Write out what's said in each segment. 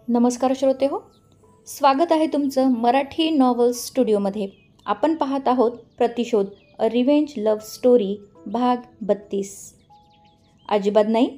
नमस्कार श्रोते हो, स्वागत आहे तुमचं मराठी नॉव्हल स्टुडिओमध्ये. आपण पाहत आहोत प्रतिशोध अ रिव्हेंज लव्ह स्टोरी भाग 32. अजिबात नाही,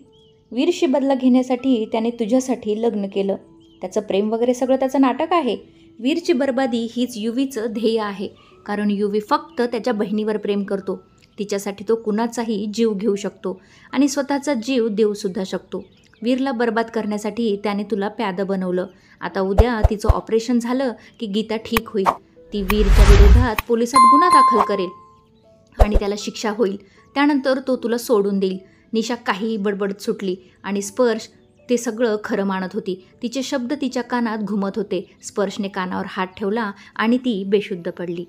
वीरशी बदला घेण्यासाठी त्याने तुझ्यासाठी लग्न केलं. त्याचं प्रेम वगैरे सगळं त्याचं नाटक आहे. वीरची बर्बादी हीच युवीचं ध्येय आहे. कारण युवी फक्त त्याच्या बहिणीवर प्रेम करतो. तिच्यासाठी तो कुणाचाही जीव घेऊ शकतो आणि स्वतःचा जीव देऊसुद्धा शकतो. वीरला बर्बाद करण्यासाठी त्याने तुला प्यादं बनवलं. आता उद्या तिचं ऑपरेशन झालं की गीता ठीक होईल. ती वीरच्या विरोधात पोलिसात गुन्हा दाखल करेल आणि त्याला शिक्षा होईल. त्यानंतर तो तुला सोडून देईल. निशा काहीही बडबडत सुटली आणि स्पर्श ते सगळं खरं मानत होती. तिचे शब्द तिच्या कानात घुमत होते. स्पर्शने कानावर हात ठेवला आणि ती बेशुद्ध पडली.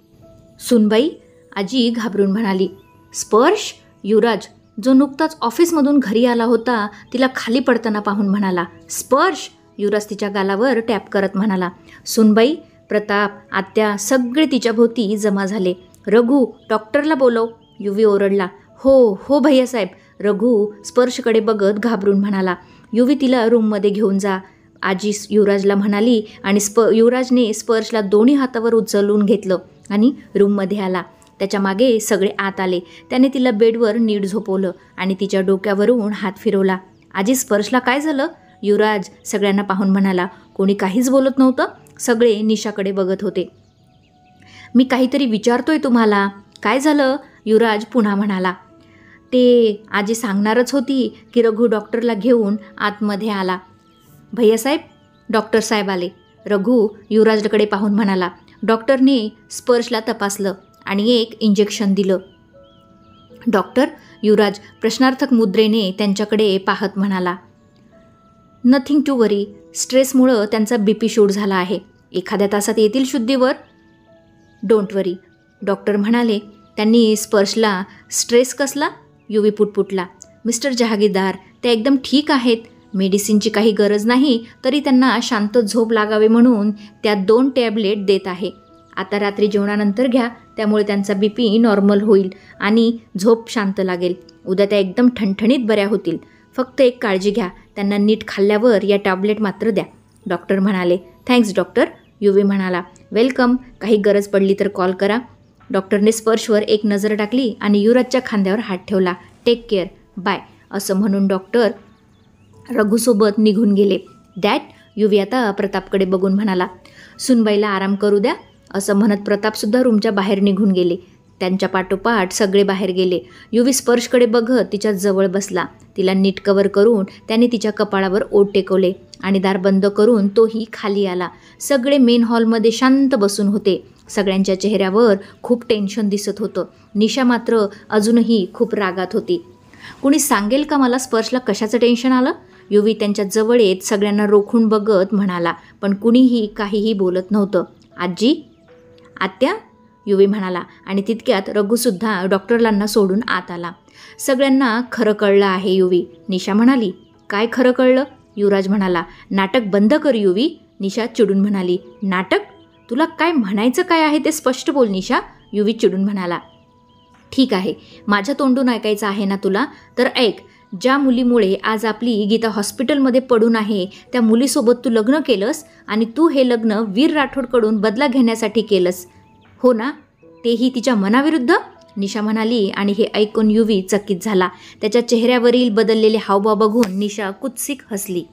सुनबाई, आजी घाबरून म्हणाली. स्पर्श, युवराज जो नुकताच ऑफिसमधून घरी आला होता तिला खाली पडताना पाहून म्हणाला. स्पर्श, युवराज तिच्या गालावर टॅप करत म्हणाला. सुनबाई, प्रताप, आत्या सगळे तिच्या भोवती जमा झाले. रघु, डॉक्टरला बोलव, युवी ओरडला. हो हो भैयासाहेब, रघु स्पर्शकडे बघत घाबरून म्हणाला. युवी तिला रूममध्ये घेऊन जा, आजी युवराजला म्हणाली आणि युवराजने स्पर्शला दोन्ही हातावर उचलून घेतलं आणि रूममध्ये आला. त्याच्या मागे सगळे आत आले. त्याने तिला बेडवर नीट झोपवलं आणि तिच्या डोक्यावरून हात फिरवला. आजी, स्पर्शला काय झालं? युवराज सगळ्यांना पाहून म्हणाला. कोणी काहीच बोलत नव्हतं. सगळे निशाकडे बघत होते. मी काहीतरी विचारतोय तुम्हाला. काय झालं? युवराज पुन्हा म्हणाला. ते आजी सांगणारच होती की रघु डॉक्टरला घेऊन आतमध्ये आला. भैयासाहेब, डॉक्टर साहेब आले. रघु युवराजकडे पाहून म्हणाला. डॉक्टरने स्पर्शला तपासलं आणि एक इंजेक्शन दिलं. डॉक्टर, युवराज प्रश्नार्थक मुद्रेने त्यांच्याकडे पाहत म्हणाला. नथिंग टू वरी, स्ट्रेसमुळं त्यांचा बीपी शूट झाला आहे. एखाद्या तासात येतील शुद्धीवर. डोंट वरी, डॉक्टर म्हणाले. त्यांनी स्पर्शला स्ट्रेस कसला? युवी पुटपुटला. मिस्टर जहागीरदार, ते एकदम ठीक आहेत. मेडिसिनची काही गरज नाही, तरी त्यांना शांत झोप लागावे म्हणून त्या 2 टॅबलेट देत आहे. आता रात्री जेवणानंतर घ्या, त्यामुळे त्यांचा बीपी नॉर्मल होईल आणि झोप शांत लागेल. उद्या त्या एकदम ठणठणीत बऱ्या होतील. फक्त एक काळजी घ्या, त्यांना नीट खाल्ल्यावर या टॅबलेट मात्र द्या, डॉक्टर म्हणाले. थँक्स डॉक्टर, युवी म्हणाला. वेलकम, काही गरज पडली तर कॉल करा. डॉक्टरने स्पर्शवर एक नजर टाकली आणि युवराजच्या खांद्यावर हात ठेवला. टेक केअर, बाय, असं म्हणून डॉक्टर रघुसोबत निघून गेले. डॅड, युवी आता प्रतापकडे बघून म्हणाला. सुनबाईला आराम करू द्या, असं म्हणत प्रतापसुद्धा रूमच्या बाहेर निघून गेले. त्यांच्या पाठोपाठ सगळे बाहेर गेले. युवी स्पर्शकडे बघत तिच्या जवळ बसला. तिला नीट कवर करून त्याने तिच्या कपाळावर ओठ टेकवले आणि दार बंद करून तोही खाली आला. सगळे मेन हॉलमध्ये शांत बसून होते. सगळ्यांच्या चेहऱ्यावर खूप टेन्शन दिसत होतं. निशा मात्र अजूनही खूप रागात होती. कुणी सांगेल का मला स्पर्शला कशाचं टेन्शन आलं? युवी त्यांच्या जवळ येत सगळ्यांना रोखून बघत म्हणाला. पण कुणीही काहीही बोलत नव्हतं. आजी, आत्या, युवी म्हणाला आणि तितक्यात रघुसुद्धा डॉक्टरांना सोडून आत आला. सगळ्यांना खरं कळलं आहे युवी, निशा म्हणाली. काय खरं कळलं? युवराज म्हणाला. नाटक बंद कर युवी, निशा चिडून म्हणाली. नाटक? तुला काय म्हणायचं काय आहे ते स्पष्ट बोल निशा, युवी चिडून म्हणाला. ठीक आहे, माझ्या तोंडून ऐकायचं आहे ना तुला, तर ऐक. ज्या मुलीमुळे आज आपली गीता हॉस्पिटलमध्ये पडून आहे त्या मुलीसोबत तू लग्न केलंस आणि तू हे लग्न वीर राठोडकडून बदला घेण्यासाठी केलंस, हो ना? तेही तिच्या मनाविरुद्ध, निशा म्हणाली आणि हे ऐकून युवी चकित झाला. त्याच्या चेहऱ्यावरील बदललेले हावभाव बघून निशा कुत्सिक हसली.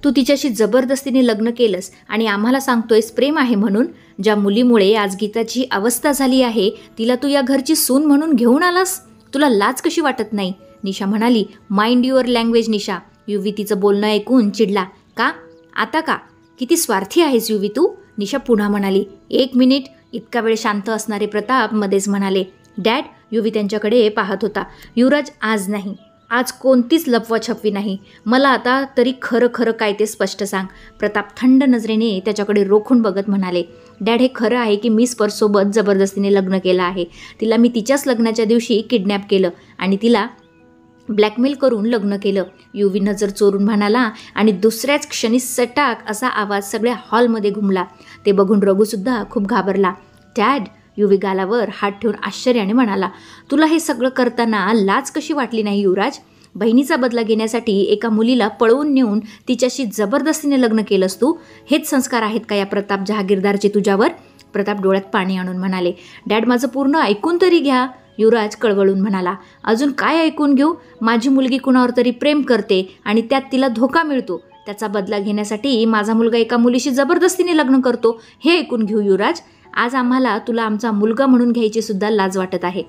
तू तिच्याशी जबरदस्तीने लग्न केलंस आणि आम्हाला सांगतोयस प्रेम आहे म्हणून? ज्या मुलीमुळे आज गीताची अवस्था झाली आहे तिला तू या घरची सून म्हणून घेऊन आलास? तुला लाज कशी वाटत नाही? निशा म्हणाली. माइंड युअर लँग्वेज निशा, युवी तिचं बोलणं ऐकून चिडला. का? आता का? किती स्वार्थी आहेस युवी तू, निशा पुन्हा म्हणाली. 1 मिनिट, इतका वेळ शांत असणारे प्रताप मध्येच म्हणाले. डॅड, युवी त्यांच्याकडे पाहत होता. युवराज, आज नाही, आज कोणतीच लपवाछपवी नाही. मला आता तरी खरं खरं काय ते स्पष्ट सांग. प्रताप थंड नजरेने त्याच्याकडे रोखून बघत म्हणाले. डॅड, हे खरं आहे की मी स्पर्शसोबत जबरदस्तीने लग्न केलं आहे. तिला मी तिच्याच लग्नाच्या दिवशी किडनॅप केलं आणि तिला ब्लॅकमेल करून लग्न केलं, युवी नजर चोरून म्हणाला आणि दुसऱ्याच क्षणी सटाक असा आवाज सगळ्या हॉलमध्ये घुमला. ते बघून रघुसुद्धा खूप घाबरला. डॅड, युवी गालावर हात ठेवून आश्चर्याने म्हणाला. तुला हे सगळं करताना लाज कशी वाटली नाही युवराज? बहिणीचा बदला घेण्यासाठी एका मुलीला पळवून नेऊन तिच्याशी जबरदस्तीने लग्न केलंस तू. हेच संस्कार आहेत का या प्रताप जहागीरदारचे तुझ्यावर? प्रताप डोळ्यात पाणी आणून म्हणाले. डॅड, माझं पूर्ण ऐकून तरी घ्या. युवराज कळवळून म्हणाला. अजून काय ऐकून घेऊ? माझी मुलगी कुणावर तरी प्रेम करते आणि त्यात तिला धोका मिळतो. त्याचा बदला घेण्यासाठी माझा मुलगा एका मुलीशी जबरदस्तीने लग्न करतो, हे ऐकून घेऊ युवराज. आज आम्हाला तुला आमचा मुलगा म्हणून घ्यायची सुद्धा लाज वाटत आहे.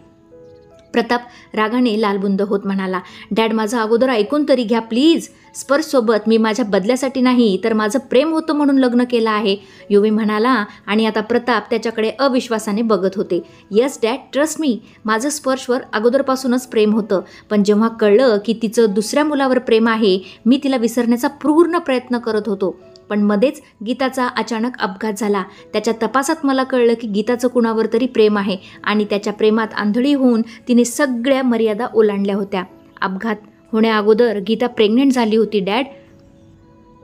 प्रताप रागाने लालबुंद होत म्हणाला. डॅड, माझं अगोदर ऐकून तरी घ्या प्लीज. स्पर्शसोबत मी माझ्या बदल्यासाठी नाही तर माझं प्रेम होतं म्हणून लग्न केलं आहे, युवी म्हणाला. आणि आता प्रताप त्याच्याकडे अविश्वासाने बघत होते. Yes dad, trust me. माझं स्पर्शवर अगोदरपासूनच प्रेम होतं, पण जेव्हा कळलं की तिचं दुसऱ्या मुलावर प्रेम आहे, मी तिला विसरण्याचा पूर्ण प्रयत्न करत होतो. पण मध्येच गीताचा अचानक अपघात झाला. त्याच्या तपासात मला कळलं की गीताचं कुणावर तरी प्रेम आहे आणि त्याच्या प्रेमात आंधळी होऊन तिने सगळ्या मर्यादा ओलांडल्या होत्या. अपघात होण्याअगोदर गीता प्रेग्नेंट झाली होती डॅड.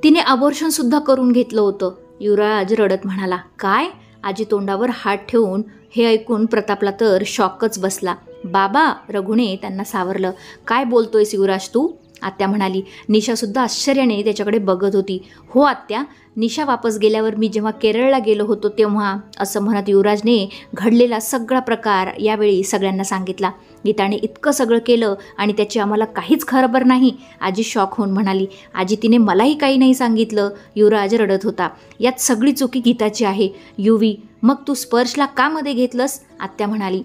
तिने अबॉर्शनसुद्धा करून घेतलं होतं, युवराज रडत म्हणाला. काय? आजी तोंडावर हात ठेवून हे ऐकून प्रतापला तर शॉकच बसला. बाबा, रघुने त्यांना सावरलं. काय बोलतोयस युवराज तू? आत्या म्हणाली. निशासुद्धा आश्चर्याने त्याच्याकडे बघत होती. हो आत्या, निशा वापस गेल्यावर मी जेव्हा केरळला गेलो होतो तेव्हा, असं म्हणत युवराजने घडलेला सगळा प्रकार यावेळी सगळ्यांना सांगितला. गीताने इतकं सगळं केलं आणि त्याची आम्हाला काहीच खबर नाही, आजी शॉक होऊन म्हणाली. आजी, तिने मलाही काही नाही सांगितलं, युवराज रडत होता. यात सगळी चुकी गीताची आहे. युवी, मग तू स्पर्शला का मध्ये घेतलंस? आत्या म्हणाली.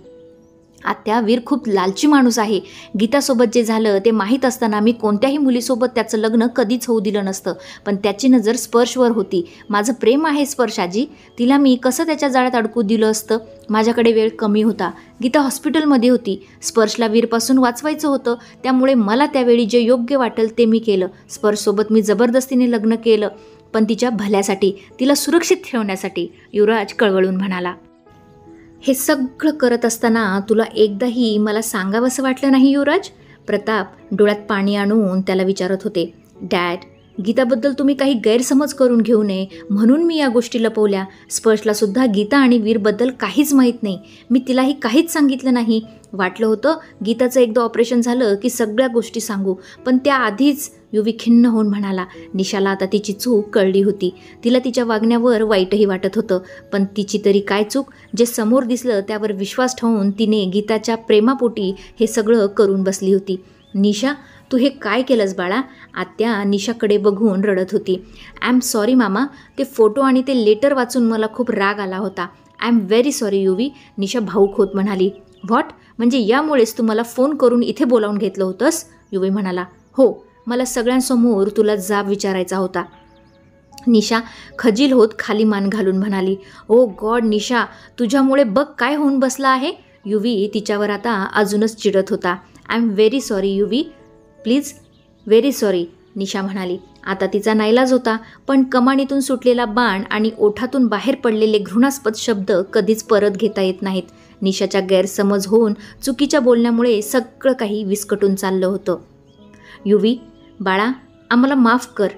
आत्या, वीर खूप लालची माणूस आहे. गीतासोबत जे झालं ते माहीत असताना मी कोणत्याही मुलीसोबत त्याचं लग्न कधीच होऊ दिलं नसतं, पण त्याची नजर स्पर्शवर होती. माझं प्रेम आहे स्पर्शाजी, तिला मी कसं त्याच्या जाळ्यात अडकू दिलं असतं? माझ्याकडे वेळ कमी होता. गीता हॉस्पिटलमध्ये होती. स्पर्शला वीरपासून वाचवायचं होतं, त्यामुळे मला त्यावेळी जे योग्य वाटेल ते मी केलं. स्पर्शसोबत मी जबरदस्तीने लग्न केलं, पण तिच्या भल्यासाठी, तिला सुरक्षित ठेवण्यासाठी, युवराज कळवळून म्हणाला. हे सगळं करत असताना तुला एकदाही मला सांगावंसं वाटलं नाही युवराज? प्रताप डोळ्यात पाणी आणून त्याला विचारत होते. डॅड, गीताबद्दल तुम्ही काही गैरसमज करून घेऊ नये म्हणून मी या गोष्टी लपवल्या. स्पर्शला सुद्धा गीता आणि वीरबद्दल काहीच माहीत नाही. मी तिलाही काहीच सांगितलं नाही. वाटलं होतं गीताचं एकदा ऑपरेशन झालं की सगळ्या गोष्टी सांगू, पण त्याआधीच, युवी खिन्न होऊन म्हणाला. निशाला आता तिची चूक कळली होती. तिला तिच्या वागण्यावर वाईटही वाटत होतं, पण तिची तरी काय चूक? जे समोर दिसलं त्यावर विश्वास ठेवून तिने गीताच्या प्रेमापोटी हे सगळं करून बसली होती. निशा, तू हे काय केलंस बाळा? आत्या निशाकडे बघून रडत होती. आय एम सॉरी मामा, ते फोटो आणि ते लेटर वाचून मला खूप राग आला होता. आय एम व्हेरी सॉरी युवी, निशा भाऊक होत म्हणाली. व्हॉट? म्हणजे यामुळेच तू मला फोन करून इथे बोलावून घेतलं होतंस? युवी म्हणाला. हो, मला सगळ्यांसमोर तुला जाब विचारायचा होता. निशा खजील होत खाली मान घालून म्हणाली. ओ गॉड निशा, तुझ्यामुळे बघ काय होऊन बसला आहे. युवी तिच्यावर आता अजूनच चिडत होता. I am very sorry Yuvi, please, very sorry, Nisha म्हणाली. आता तिचा नाईलाज होता, पण कमानीतून सुटलेला बाण आणि ओठातून बाहेर पडलेले घृणास्पद शब्द कधीच परत घेता येत नाहीत. निशाच्या गैरसमज होऊन चुकीच्या बोलण्यामुळे सगळं काही विस्कटून चाललं होतं. युवी बाळा, आम्हाला माफ कर,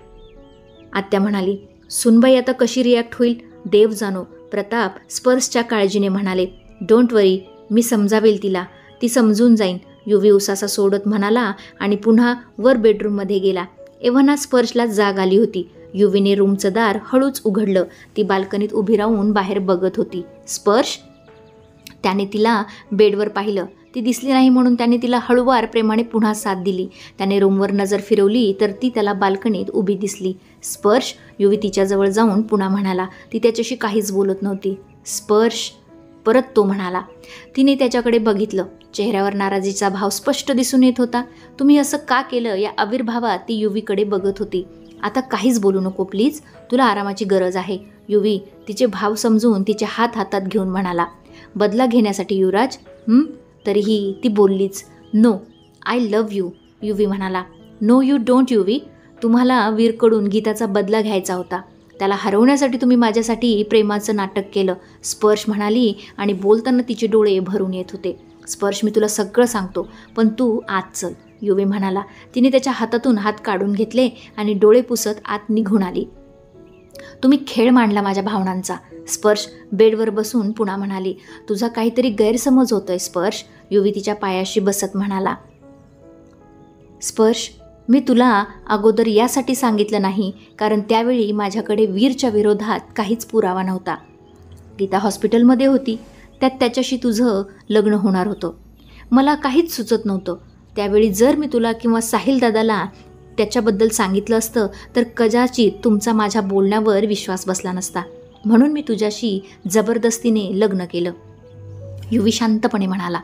आत्या म्हणाली. सुनबाई आता कशी रिॲक्ट होईल देव जाणो, प्रताप स्पर्शच्या काळजीने म्हणाले. डोंट वरी, मी समजावेल तिला, ती समजून जाईन, युवी उसासा सोडत म्हणाला आणि पुन्हा वर बेडरूममध्ये गेला. एव्हाना स्पर्शला जाग आली होती. युवीने रूमचं दार हळूच उघडलं. ती बाल्कनीत उभी राहून बाहेर बघत होती. स्पर्श? त्याने तिला बेडवर पाहिलं. ती दिसली नाही म्हणून त्याने तिला हळूवार प्रेमाने पुन्हा साथ दिली. त्याने रूमवर नजर फिरवली तर ती त्याला बाल्कनीत उभी दिसली. स्पर्श? युवी तिच्याजवळ जाऊन पुन्हा म्हणाला. ती त्याच्याशी काहीच बोलत नव्हती. स्पर्श? परत तो म्हणाला. तिने त्याच्याकडे बघितलं. चेहऱ्यावर नाराजीचा भाव स्पष्ट दिसून येत होता. तुम्ही असं का केलं या आविर्भावात ती युवीकडे बघत होती. आता काहीच बोलू नको प्लीज, तुला आरामाची गरज आहे, युवी तिचे भाव समजून तिचे हात हातात घेऊन म्हणाला. बदला घेण्यासाठी युवराज? तरीही ती बोललीच. No, I love you, Yuvi म्हणाला. नो यू डोंट युवी, तुम्हाला वीरकडून गीताचा बदला घ्यायचा होता. त्याला हरवण्यासाठी तुम्ही माझ्यासाठी प्रेमाचं नाटक केलं, स्पर्श म्हणाली आणि बोलताना तिचे डोळे भरून येत होते. स्पर्श, मी तुला सगळं सांगतो, पण तू आत चल, युवी म्हणाला. तिने त्याच्या हातातून हात काढून घेतले आणि डोळे पुसत आत निघून आली. तुम्ही खेळ मांडला माझ्या भावनांचा, स्पर्श बेडवर बसून पुन्हा म्हणाली. तुझा काहीतरी गैरसमज होतोय स्पर्श, युवी तिच्या पायाशी बसत म्हणाला. स्पर्श, मी तुला अगोदर यासाठी सांगितलं नाही कारण त्यावेळी माझ्याकडे वीरच्या विरोधात काहीच पुरावा नव्हता. गीता हॉस्पिटलमध्ये होती, त्यात त्याच्याशी तुझं लग्न होणार होतं. मला काहीच सुचत नव्हतं. त्यावेळी जर मी तुला किंवा साहिल दादाला त्याच्याबद्दल सांगितलं असतं तर कदाचित तुमचा माझ्या बोलण्यावर विश्वास बसला नसता. म्हणून मी तुझ्याशी जबरदस्तीने लग्न केलं. युवी शांतपणे म्हणाला.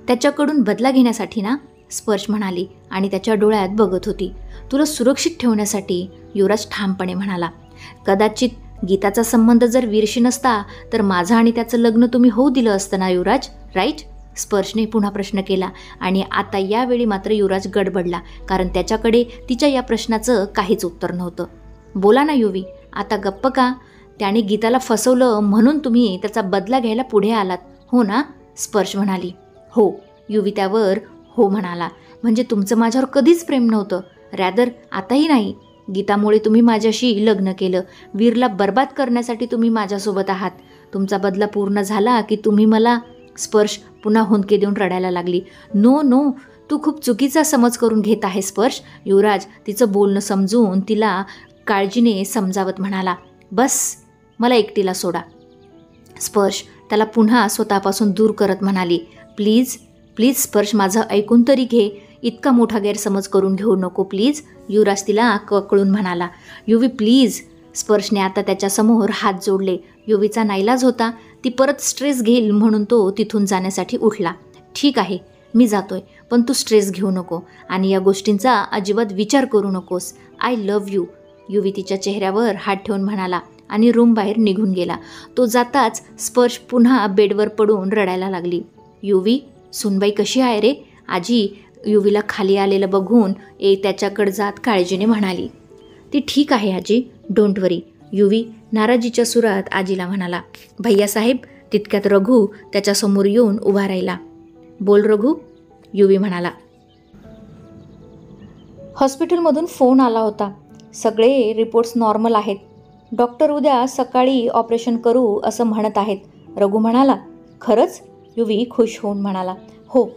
त्याच्याकडून बदला घेण्यासाठी ना, स्पर्श म्हणाली आणि त्याच्या डोळ्यात बघत होती. तुला सुरक्षित ठेवण्यासाठी, युवराज ठामपणे म्हणाला. कदाचित गीताचा संबंध जर वीरशी नसता तर माझं आणि त्याचं लग्न तुम्ही होऊ दिलं असतं ना युवराज, राईट? स्पर्शने पुन्हा प्रश्न केला आणि आता यावेळी मात्र युवराज गडबडला कारण त्याच्याकडे तिच्या या प्रश्नाचं काहीच उत्तर नव्हतं. बोला ना युवी, आता गप्प का? त्याने गीताला फसवलं म्हणून तुम्ही त्याचा बदला घ्यायला पुढे आलात, हो ना? स्पर्श म्हणाली. हो. युवी त्यावर हो म्हणाला. म्हणजे तुमचं माझ्यावर कधीच प्रेम नव्हतं, रॅदर आताही नाही. गीतामुळे तुम्ही माझ्याशी लग्न केलं. वीरला बर्बाद करण्यासाठी तुम्ही माझ्यासोबत आहात. तुमचा बदला पूर्ण झाला की तुम्ही मला. स्पर्श पुन्हा हुंदके देऊन रडायला लागली. नो नो, तू खूप चुकीचा समज करून घेत आहे स्पर्श. युवराज तिचं बोलणं समजून तिला काळजीने समजावत म्हणाला. बस, मला एकटीला सोडा. स्पर्श त्याला पुन्हा स्वतःपासून दूर करत म्हणाली. प्लीज प्लीज स्पर्श, माझं ऐकून तरी घे. इतका मोठा गैरसमज करून घेऊ नको प्लीज. युवराज तिला कळून म्हणाला. युवी प्लीज. स्पर्शने आता त्याच्यासमोर हात जोडले. युवीचा नाईलाज होता. ती परत स्ट्रेस घेईल म्हणून तो तिथून जाण्यासाठी उठला. ठीक आहे, मी जातोय, पण तू स्ट्रेस घेऊ नको आणि या गोष्टींचा अजिबात विचार करू नकोस. I love you. युवी तिच्या चेहऱ्यावर हात ठेवून म्हणाला आणि रूम बाहेर निघून गेला. तो जाताच स्पर्श पुन्हा बेडवर पडून रडायला लागली. युवी, सुनबाई कशी आहे रे? आजी युवीला खाली आलेलं बघून त्याच्याकडे जात काळजीने म्हणाली. ती ठीक आहे आजी, डोंट वरी. युवी नाराजीच्या सुरात आजीला म्हणाला. भैयासाहेब. तितक्यात रघु त्याच्यासमोर येऊन उभा राहिला. बोल रघु, युवी म्हणाला. हॉस्पिटलमधून फोन आला होता. सगळे रिपोर्ट्स नॉर्मल आहेत. डॉक्टर उद्या सकाळी ऑपरेशन करू असं म्हणत आहेत. रघु म्हणाला. खरंच? युवी खुश होऊन म्हणाला. हो,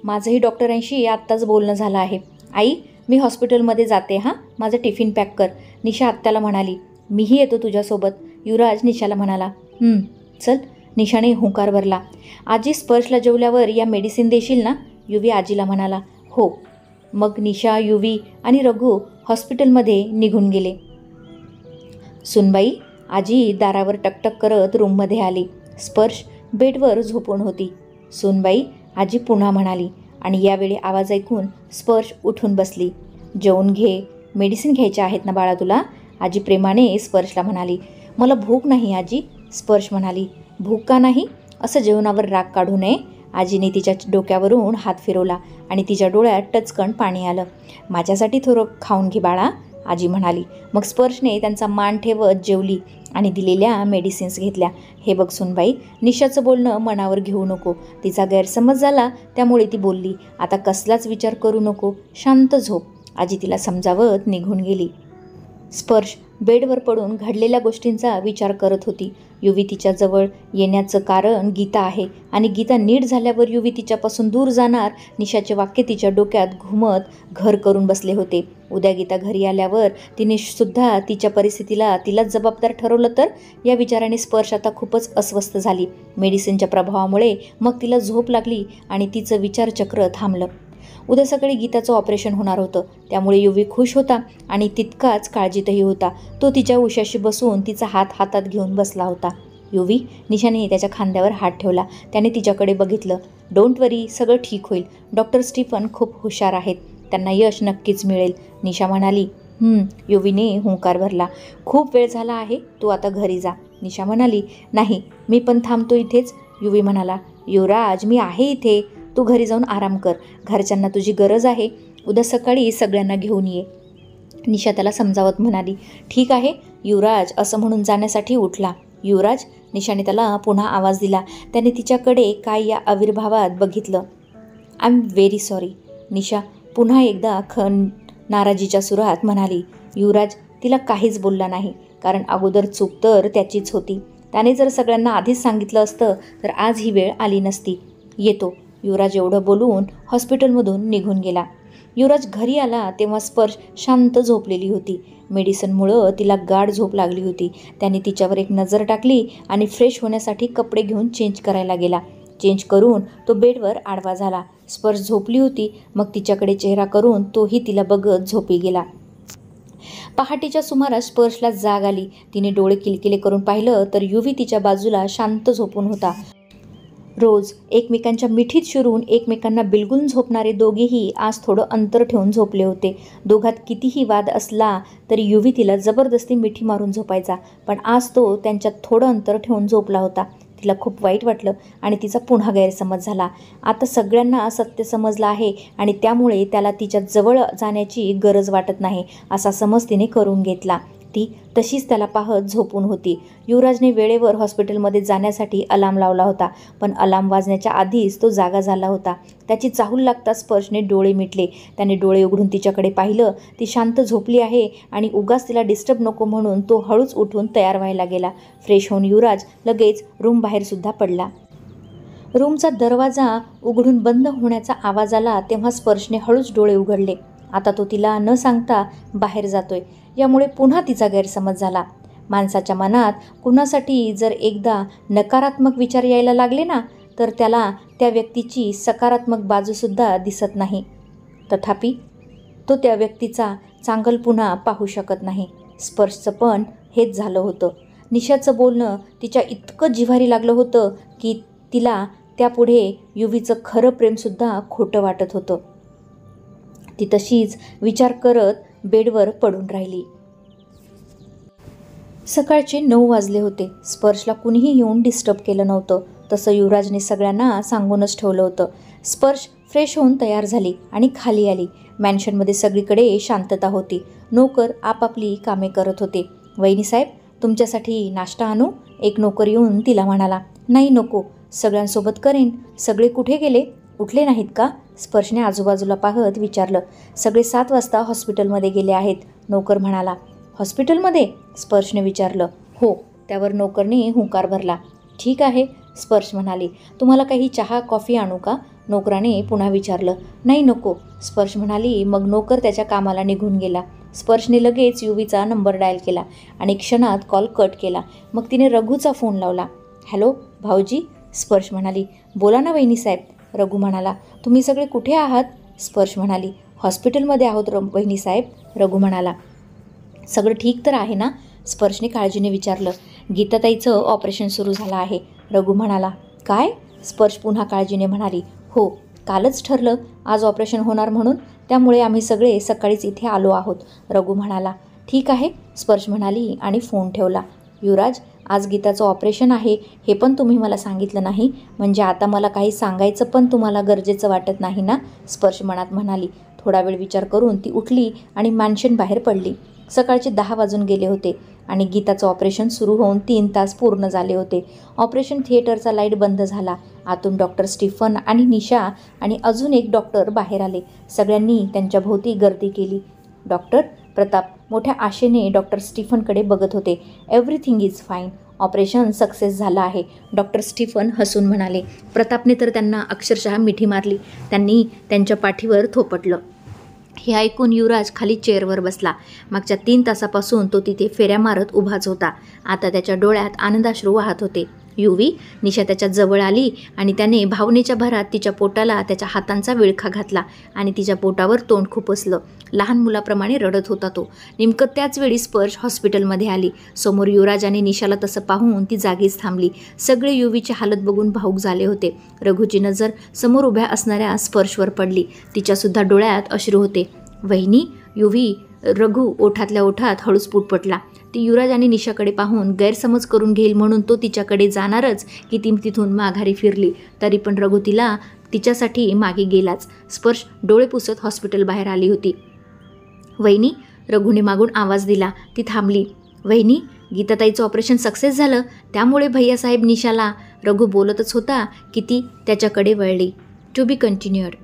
माझंही डॉक्टरांशी आत्ताच बोलणं झालं आहे. आई, मी हॉस्पिटलमध्ये जाते हां, माझं टिफिन पॅक कर. निशा आत्याला म्हणाली. मीही येतो तुझ्यासोबत. युवराज निशाला म्हणाला. चल. निशाने हुंकार भरला. आजी, स्पर्शला जेवल्यावर या मेडिसिन देशील ना? युवी आजीला म्हणाला. हो. मग निशा, युवी आणि रघु हॉस्पिटलमध्ये निघून गेले. सुनबाई. आजी दारावर टकटक करत रूममध्ये आली. स्पर्श बेडवर झोपून होती. सुनबाई, आजी पुन्हा म्हणाली आणि यावेळी आवाज ऐकून स्पर्श उठून बसली. जेवून घे, मेडिसिन घ्यायच्या आहेत ना बाळा तुला? आजी प्रेमाने स्पर्शला म्हणाली. मला भूक नाही आजी. स्पर्श म्हणाली. भूक का नाही? असं जेवणावर राग काढू नये. आजीने तिच्या डोक्यावरून हात फिरवला आणि तिच्या डोळ्यात टचकन पाणी आलं. माझ्यासाठी थोडं खाऊन घे बाळा, आजी म्हणाली. मग स्पर्शने त्यांचा मान ठेवत जेवली आणि दिलेल्या मेडिसिन्स घेतल्या. हे बघ सुनबाई, निशाचं बोलणं मनावर घेऊ नको. तिचा गैरसमज झाला त्यामुळे ती बोलली. आता कसलाच विचार करू नको, शांत झोप. आजी तिला समजावत निघून गेली. स्पर्श बेडवर पडून घडलेल्या गोष्टींचा विचार करत होती. युवी तिच्याजवळ येण्याचं कारण गीता आहे आणि गीता नीट झाल्यावर युवी तिच्यापासून दूर जाणार. निशाचे वाक्य तिच्या डोक्यात घुमत घर करून बसले होते. उद्या गीता घरी आल्यावर तिने सुद्धा तिच्या परिस्थितीला तिलाच जबाबदार ठरवलं तर? या विचाराने स्पर्श आता खूपच अस्वस्थ झाली. मेडिसिनच्या प्रभावामुळे मग तिला झोप लागली आणि तिचं विचारचक्र थांबलं. उद्या सकाळी गीताचं ऑपरेशन होणार होतं त्यामुळे युवी खुश होता आणि तितकाच काळजीतही होता. तो तिच्या उशाशी बसून तिचा हात हातात घेऊन बसला होता. युवी, निशाने त्याच्या खांद्यावर हात ठेवला. त्याने तिच्याकडे बघितलं. डोंट वरी, सगळं ठीक होईल. डॉक्टर स्टीफन खूप हुशार आहेत, त्यांना यश नक्कीच मिळेल. निशा म्हणाली. युवीने हुंकार भरला. खूप वेळ झाला आहे, तू आता घरी जा. निशा म्हणाली. नाही, मी पण थांबतो इथेच. युवी म्हणाला. युवराज, मी आहे इथे, तू घरी जाऊन आराम कर. घरच्यांना तुझी गरज आहे. उद्या सकाळी सगळ्यांना घेऊन ये. निशा त्याला समजावत म्हणाली. ठीक आहे. युवराज असं म्हणून जाण्यासाठी उठला. युवराज, निशाने त्याला पुन्हा आवाज दिला. त्याने तिच्याकडे काय या आविर्भावात बघितलं. I am very sorry. Nisha पुन्हा एकदा नाराजीच्या सुरात म्हणाली. युवराज तिला काहीच बोलला नाही कारण अगोदर चूक तर त्याचीच होती. त्याने जर सगळ्यांना आधीच सांगितलं असतं तर आज ही वेळ आली नसती. येतो. युवराज एवढं बोलून हॉस्पिटलमधून निघून गेला. युवराज घरी आला तेव्हा स्पर्श शांत झोपलेली होती. मेडिसिनमुळं तिला गाढ झोप लागली होती. त्याने तिच्यावर एक नजर टाकली आणि फ्रेश होण्यासाठी कपडे घेऊन चेंज करायला गेला. चेंज करून तो बेडवर आडवा झाला. स्पर्श झोपली होती. मग तिच्याकडे चेहरा करून तोही तिला बघत झोपी गेला. पहाटेच्या सुमारास स्पर्शला जाग आली. तिने डोळे किलकिले करून पाहिलं तर युवी तिच्या बाजूला शांत झोपून होता. रोज एकमेकांच्या मिठीत शिरून एकमेकांना बिलगून झोपणारे दोघेही आज थोडं अंतर ठेवून झोपले होते. दोघात कितीही वाद असला तरी युवी तिला जबरदस्ती मिठी मारून झोपायचा, पण आज तो त्यांच्यात थोडं अंतर ठेवून झोपला होता. तिला खूप वाईट वाटलं आणि तिचा पुन्हा गैरसमज झाला. आता सगळ्यांना सत्य समजलं आहे आणि त्यामुळे त्याला तिच्या जवळ जाण्याची गरज वाटत नाही असा समज तिने करून घेतला. ती तशीच त्याला पाहत झोपून होती. युवराजने वेळेवर हॉस्पिटलमध्ये जाण्यासाठी अलार्म लावला होता, पण अलार्म वाजण्याच्या आधीच तो जागा झाला होता. त्याची चाहूल लागताच स्पर्शने डोळे मिटले. त्याने डोळे उघडून तिच्याकडे पाहिलं. ती शांत झोपली आहे आणि उगाच तिला डिस्टर्ब नको म्हणून तो हळूच उठून तयार व्हायला गेला. फ्रेश होऊन युवराज लगेच रूम बाहेरसुद्धा पडला. रूमचा दरवाजा उघडून बंद होण्याचा आवाज आला तेव्हा स्पर्शने हळूच डोळे उघडले. आता तो तिला न सांगता बाहेर जातोय यामुळे पुन्हा तिचा गैरसमज झाला. माणसाच्या मनात कुणासाठी जर एकदा नकारात्मक विचार यायला लागले ना तर त्याला त्या व्यक्तीची सकारात्मक बाजूसुद्धा दिसत नाही. तथापि तो त्या व्यक्तीचा चांगल पुन्हा पाहू शकत नाही. स्पर्शचं पण हेच झालं होतं. निशाचं बोलणं तिच्या इतकं जिव्हारी लागलं होतं की तिला त्यापुढे युवीचं खरं प्रेमसुद्धा खोटं वाटत होतं. ती तशीच विचार करत बेडवर पडून राहिली. सकाळचे 9 वाजले होते. स्पर्शला कुणीही येऊन डिस्टर्ब केलं नव्हतं. तसं युवराजने सगळ्यांना सांगूनच ठेवलं होतं. स्पर्श फ्रेश होऊन तयार झाली आणि खाली आली. मॅन्शनमध्ये सगळीकडे शांतता होती. नोकर आपापली कामे करत होते. वहिनी साहेब, तुमच्यासाठी नाश्ता आणू? एक नोकर येऊन तिला म्हणाला. नाही नको, सगळ्यांसोबत करेन. सगळे कुठे गेले? उठले नाहीत का? स्पर्शने आजूबाजूला पाहत विचारलं. सगळे 7 वाजता हॉस्पिटलमध्ये गेले आहेत, नोकर म्हणाला. हॉस्पिटलमध्ये? स्पर्शने विचारलं. हो, त्यावर नोकरने हुंकार भरला. ठीक आहे, स्पर्श म्हणाली. तुम्हाला काही चहा कॉफी आणू का? नोकराने पुन्हा विचारलं. नाही नको, स्पर्श म्हणाली. मग नोकर त्याच्या कामाला निघून गेला. स्पर्शने लगेच युवीचा नंबर डायल केला आणि क्षणात कॉल कट केला. मग तिने रघूचा फोन लावला. हॅलो भाऊजी, स्पर्श म्हणाली. बोला ना वहिनी साहेब, रघू म्हणाला. तुम्ही सगळे कुठे आहात? स्पर्श म्हणाली. हॉस्पिटलमध्ये आहोत वहिनी साहेब, रघू म्हणाला. सगळं ठीक तर आहे ना? स्पर्शने काळजीने विचारलं. गीताताईचं ऑपरेशन सुरू झालं आहे, रघू म्हणाला. काय? स्पर्श पुन्हा काळजीने म्हणाली. हो, कालच ठरलं आज ऑपरेशन होणार म्हणून, त्यामुळे आम्ही सगळे सकाळीच इथे आलो आहोत, रघू म्हणाला. ठीक आहे, स्पर्श म्हणाली आणि फोन ठेवला. युवराज, आज गीताचं ऑपरेशन आहे हे पण तुम्ही मला सांगितलं नाही, म्हणजे आता मला काही सांगायचं पण तुम्हाला गरजेचं वाटत नाही ना? स्पर्श मनात म्हणाली. थोडा वेळ विचार करून ती उठली आणि मॅन्शन बाहेर पडली. सकाळचे 10 वाजून गेले होते आणि गीताचं ऑपरेशन सुरू होऊन 3 तास पूर्ण झाले होते. ऑपरेशन थिएटरचा लाईट बंद झाला. आतून डॉक्टर स्टीफन आणि निशा आणि अजून एक डॉक्टर बाहेर आले. सगळ्यांनी त्यांच्या भोवती गर्दी केली. डॉक्टर प्रताप मोठ्या आशेने डॉक्टर स्टीफनकडे बघत होते. Everything is fine, operation success झालं आहे, डॉक्टर स्टीफन हसून म्हणाले. प्रतापने तर त्यांना अक्षरशः मिठी मारली. त्यांनी त्यांच्या पाठीवर थोपटलं. हे ऐकून युवराज खाली चेअरवर बसला. मागच्या 3 तासापासून तो तिथे फेऱ्या मारत उभाच होता. आता त्याच्या डोळ्यात आनंदाश्रू वाहत होते. युवी, निशा त्याच्या जवळ आली आणि त्याने भावनेच्या भरात तिच्या पोटाला त्याच्या हातांचा विळखा घातला आणि तिच्या पोटावर तोंड खुपसलं. लहान मुलाप्रमाणे रडत होता तो. नेमकं त्याच वेळी स्पर्श हॉस्पिटलमध्ये आली. समोर युवराज आणि निशाला तसं पाहून ती जागीच थांबली. सगळे युवीची हालत बघून भावूक झाले होते. रघूची नजर समोर उभ्या असणाऱ्या स्पर्शवर पडली. तिच्यासुद्धा डोळ्यात अश्रू होते. वहिनी, युवी, रघू ओठातल्या ओठात हळूच पुटपटला. ती युवराज आणि निशाकडे पाहून गैरसमज करून घेईल म्हणून तो तिच्याकडे जाणारच की ती तिथून माघारी फिरली. तरी पण रघू तिच्यासाठी मागे गेलाच. स्पर्श डोळे पुसत हॉस्पिटल बाहेर आली होती. वहिनी, रघूने मागून आवाज दिला. ती थांबली. वहिनी, गीताताईचं ऑपरेशन सक्सेस झालं, त्यामुळे भैयासाहेब निशाला, रघू बोलतच होता की ती त्याच्याकडे वळली. To be continued.